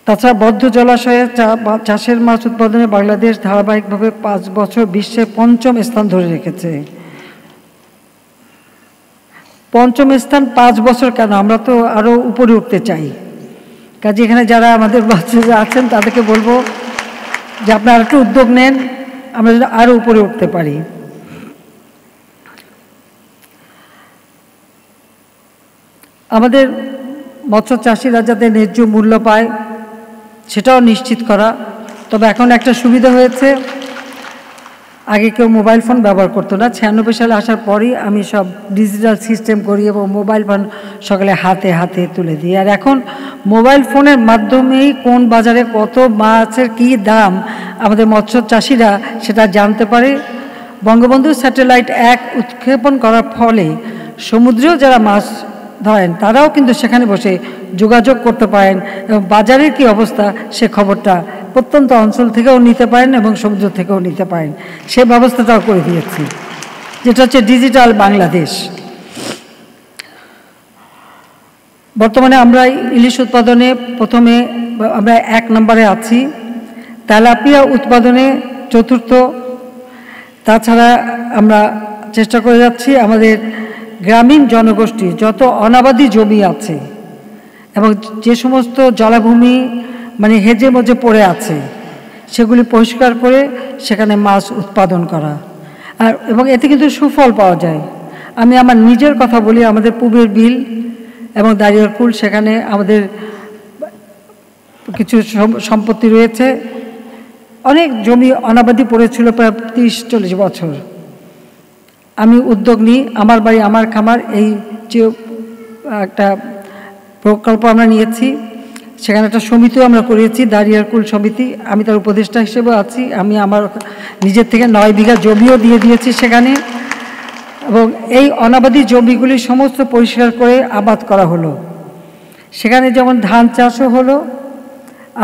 তাছাড়া বদ্ধ জলাশয়ে চাষের মাছ উৎপাদনে বাংলাদেশ ধারাবাহিকভাবে 5 বছর বিশ্বে 5ম স্থান ধরে রেখেছে। 5ম স্থান 5 বছর কেন, আমরা তো আরও উপরে উঠতে চাই। কাজে এখানে যারা আমাদের বাচ্চারা আছেন তাদেরকে বলবো যে আপনারা একটু উদ্যোগ নেন, আমরা যদি আরও উপরে উঠতে পারি। আমাদের মৎস্য চাষিরা যাতে ন্যায্য মূল্য পায় সেটাও নিশ্চিত করা। তবে এখন একটা সুবিধা হয়েছে, আগে কেউ মোবাইল ফোন ব্যবহার করতো না। 96 সালে আসার পরই আমি সব ডিজিটাল সিস্টেম করি এবং মোবাইল ফোন সকালে হাতে হাতে তুলে দিই। আর এখন মোবাইল ফোনের মাধ্যমেই কোন বাজারে কত মাছের কী দাম আমাদের মৎস্য চাষিরা সেটা জানতে পারে। বঙ্গবন্ধু স্যাটেলাইট 1 উৎক্ষেপণ করার ফলে সমুদ্রেও যারা মাছ ধরেন তারাও কিন্তু সেখানে বসে যোগাযোগ করতে পারেন এবং বাজারের কী অবস্থা সে খবরটা প্রত্যন্ত অঞ্চল থেকেও নিতে পারেন এবং সমুদ্র থেকেও নিতে পারেন। সে ব্যবস্থাটাও করে দিয়েছি, যেটা হচ্ছে ডিজিটাল বাংলাদেশ। বর্তমানে আমরা ইলিশ উৎপাদনে প্রথমে আমরা 1 নম্বরে আছি, তেলাপিয়া উৎপাদনে 4র্থ। তাছাড়া আমরা চেষ্টা করে যাচ্ছি আমাদের গ্রামীণ জনগোষ্ঠী যত অনাবাদি জমি আছে এবং যে সমস্ত জলাভূমি মানে হেজে মজে পড়ে আছে সেগুলি পরিষ্কার করে সেখানে মাছ উৎপাদন করা। আর এবং এতে কিন্তু সুফল পাওয়া যায়। আমি আমার নিজের কথা বলি, আমাদের পূবের বিল এবং দাঁড়িয়ারকুল সেখানে আমাদের কিছু সম্পত্তি রয়েছে। অনেক জমি অনাবাদি পড়েছিল প্রায় 30-40 বছর। আমি উদ্যোগ নিই, আমার বাড়ি আমার খামার, এই যে একটা প্রকল্প আমরা নিয়েছি, সেখানে একটা সমিতিও আমরা করেছি, দাঁড়িয়ারকুল সমিতি। আমি তার উপদেষ্টা হিসেবে আছি। আমি আমার নিজের থেকে 9 বিঘা জমিও দিয়ে দিয়েছি সেখানে, এবং এই অনাবাদি জমিগুলি সমস্ত পরিষ্কার করে আবাদ করা হলো। সেখানে যেমন ধান চাষও হলো,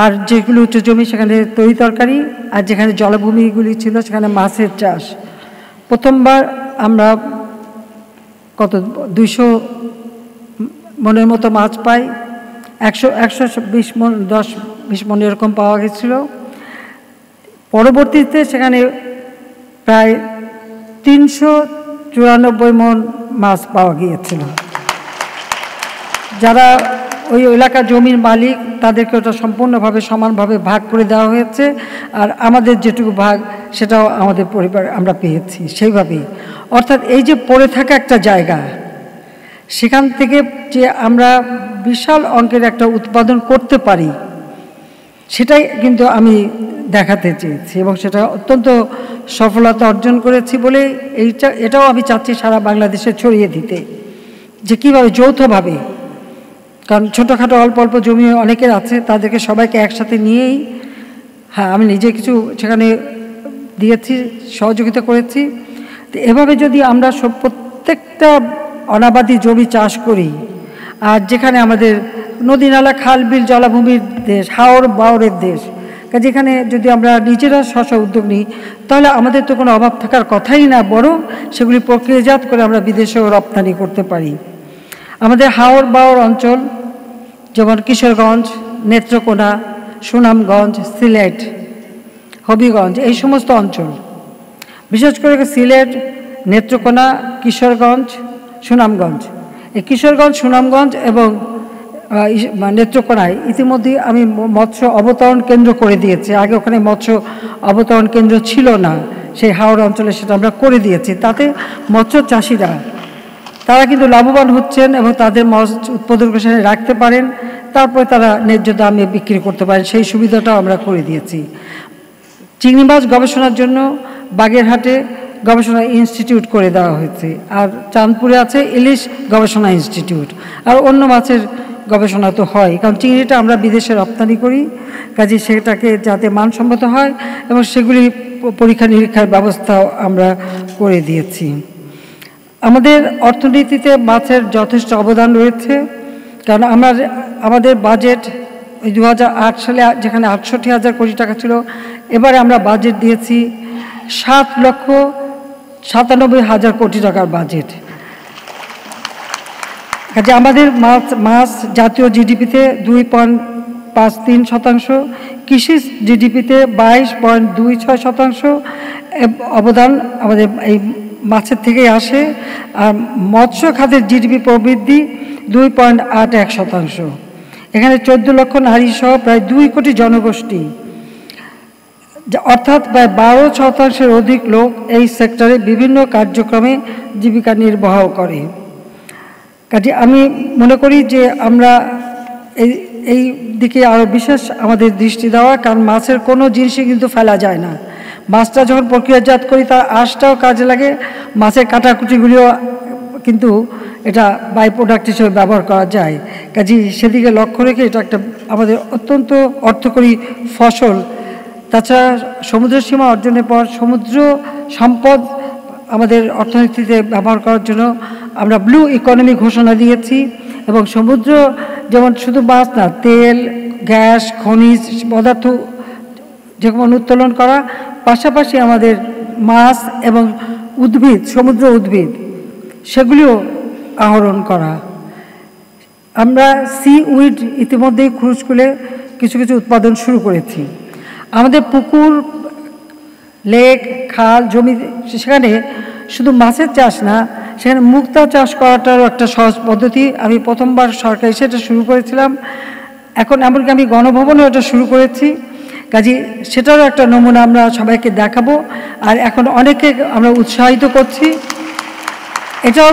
আর যেগুলো উচ্চ জমি সেখানে তরি তরকারি, আর যেখানে জলাভূমিগুলি ছিল সেখানে মাছের চাষ। প্রথমবার আমরা কত 200 মনের মতো মাছ পাই, 120 মন 10-20 মন এরকম পাওয়া গেছিল। পরবর্তীতে সেখানে প্রায় 394 মন মাছ পাওয়া গিয়েছিল। যারা ওই এলাকার জমির মালিক তাদেরকে ওটা সম্পূর্ণভাবে সমানভাবে ভাগ করে দেওয়া হয়েছে, আর আমাদের যেটুকু ভাগ সেটাও আমাদের পরিবার আমরা পেয়েছি সেইভাবেই। অর্থাৎ এই যে পড়ে থাকা একটা জায়গা, সেখান থেকে যে আমরা বিশাল অঙ্কের একটা উৎপাদন করতে পারি সেটাই কিন্তু আমি দেখাতে চেয়েছি, এবং সেটা অত্যন্ত সফলতা অর্জন করেছি বলে এটাও আমি চাচ্ছি সারা বাংলাদেশে ছড়িয়ে দিতে, যে কীভাবে যৌথভাবে, কারণ ছোটোখাটো অল্প অল্প জমি অনেকের আছে, তাদেরকে সবাইকে একসাথে নিয়েই, হ্যাঁ আমি নিজে কিছু সেখানে দিয়েছি, সহযোগিতা করেছি। তো এভাবে যদি আমরা প্রত্যেকটা অনাবাদি জমি চাষ করি, আর যেখানে আমাদের নদী নালা খাল বিল জলাভূমির দেশ, হাওর বাওরের দেশ, যেখানে যদি আমরা নিজেরা স্ব উদ্যোগ নিই তাহলে আমাদের তো কোনো অভাব থাকার কথাই না, বরং সেগুলি প্রক্রিয়াজাত করে আমরা বিদেশেও রপ্তানি করতে পারি। আমাদের হাওর বাওর অঞ্চল যেমন কিশোরগঞ্জ, নেত্রকোনা, সুনামগঞ্জ, সিলেট, হবিগঞ্জ, এই সমস্ত অঞ্চল, বিশেষ করে সিলেট, নেত্রকোনা, কিশোরগঞ্জ, সুনামগঞ্জ, এই কিশোরগঞ্জ, সুনামগঞ্জ এবং নেত্রকোনায় ইতিমধ্যে আমি মৎস্য অবতরণ কেন্দ্র করে দিয়েছি। আগে ওখানে মৎস্য অবতরণ কেন্দ্র ছিল না, সেই হাওড় অঞ্চলে সেটা আমরা করে দিয়েছি। তাতে মৎস্য চাষিরা তারা কিন্তু লাভবান হচ্ছেন এবং তাদের মাছ উৎপাদন করে রাখতে পারেন, তারপরে তারা ন্যায্য দামে বিক্রি করতে পারেন, সেই সুবিধাটাও আমরা করে দিয়েছি। চিংড়ি মাছ গবেষণার জন্য বাগেরহাটে গবেষণা ইনস্টিটিউট করে দেওয়া হয়েছে, আর চাঁদপুরে আছে ইলিশ গবেষণা ইনস্টিটিউট। আর অন্য মাছের গবেষণা তো হয়, কারণ চিংড়িটা আমরা বিদেশে রপ্তানি করি, কাজে সেটাকে যাতে মানসম্মত হয় এবং সেগুলি পরীক্ষা নিরীক্ষার ব্যবস্থাও আমরা করে দিয়েছি। আমাদের অর্থনীতিতে মাছের যথেষ্ট অবদান রয়েছে, কারণ আমাদের বাজেট 2008 সালে যেখানে 68,000 কোটি টাকা ছিল, এবারে আমরা বাজেট দিয়েছি 7,97,000 কোটি টাকার বাজেট। কাজে আমাদের মাছ জাতীয় জিডিপিতে 22.53%, কৃষি জিডিপিতে 22.26% অবদান আমাদের এই মাছের থেকেই আসে। আর মৎস্য খাতের জিডিপি প্রবৃদ্ধি 2.81%। এখানে 14 লক্ষ নারী সহ প্রায় 2 কোটি জনগোষ্ঠী, অর্থাৎ প্রায় 12% অধিক লোক এই সেক্টরে বিভিন্ন কার্যক্রমে জীবিকা নির্বাহ করে। কাজে আমি মনে করি যে আমরা এই দিকে আরও বিশেষ আমাদের দৃষ্টি দেওয়া, কারণ মাছের কোনো জিনিসই কিন্তু ফেলা যায় না। মাছটা যখন প্রক্রিয়াজাত করি তার আঁশটাও কাজে লাগে, মাছের কাটাকুটিগুলিও কিন্তু এটা বাই প্রোডাক্ট হিসেবে ব্যবহার করা যায়। কাজে সেদিকে লক্ষ্য রেখে এটা একটা আমাদের অত্যন্ত অর্থকরী ফসল। তাছাড়া সমুদ্র সীমা অর্জনের পর সমুদ্র সম্পদ আমাদের অর্থনীতিতে ব্যবহার করার জন্য আমরা ব্লু ইকোনমি ঘোষণা দিয়েছি। এবং সমুদ্র যেমন শুধু মাছ না, তেল, গ্যাস, খনিজ পদার্থ যেমন উত্তোলন করা, পাশাপাশি আমাদের মাছ এবং উদ্ভিদ, সমুদ্র উদ্ভিদ সেগুলিও আহরণ করা। আমরা সি উইড ইতিমধ্যেই খুরুশকুলে কিছু কিছু উৎপাদন শুরু করেছি। আমাদের পুকুর, লেক, খাল, জমি, সেখানে শুধু মাছের চাষ না, সেখানে মুক্তা চাষ করাটারও একটা সহজ পদ্ধতি। আমি প্রথমবার সরকারি সেটা শুরু করেছিলাম, এখন এমনকি আমি গণভবনেও এটা শুরু করেছি। কাজে সেটারও একটা নমুনা আমরা সবাইকে দেখাবো। আর এখন অনেকে আমরা উৎসাহিত করছি। এটাও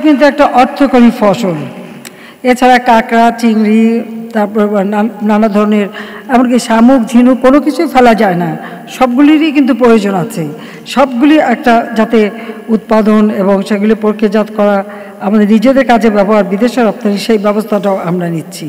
কিন্তু একটা অর্থকরী ফসল। এছাড়া কাঁকড়া, চিংড়ি, তারপর নানা ধরনের এমনকি শামুক, ঝিনুক কোনো কিছুই ফেলা যায় না, সবগুলিরই কিন্তু প্রয়োজন আছে। সবগুলি একটা যাতে উৎপাদন এবং সেগুলি প্রক্রিয়াজাত করা, আমাদের নিজেদের কাজে ব্যবহার, বিদেশে রপ্তানি, সেই ব্যবস্থাটাও আমরা নিচ্ছি।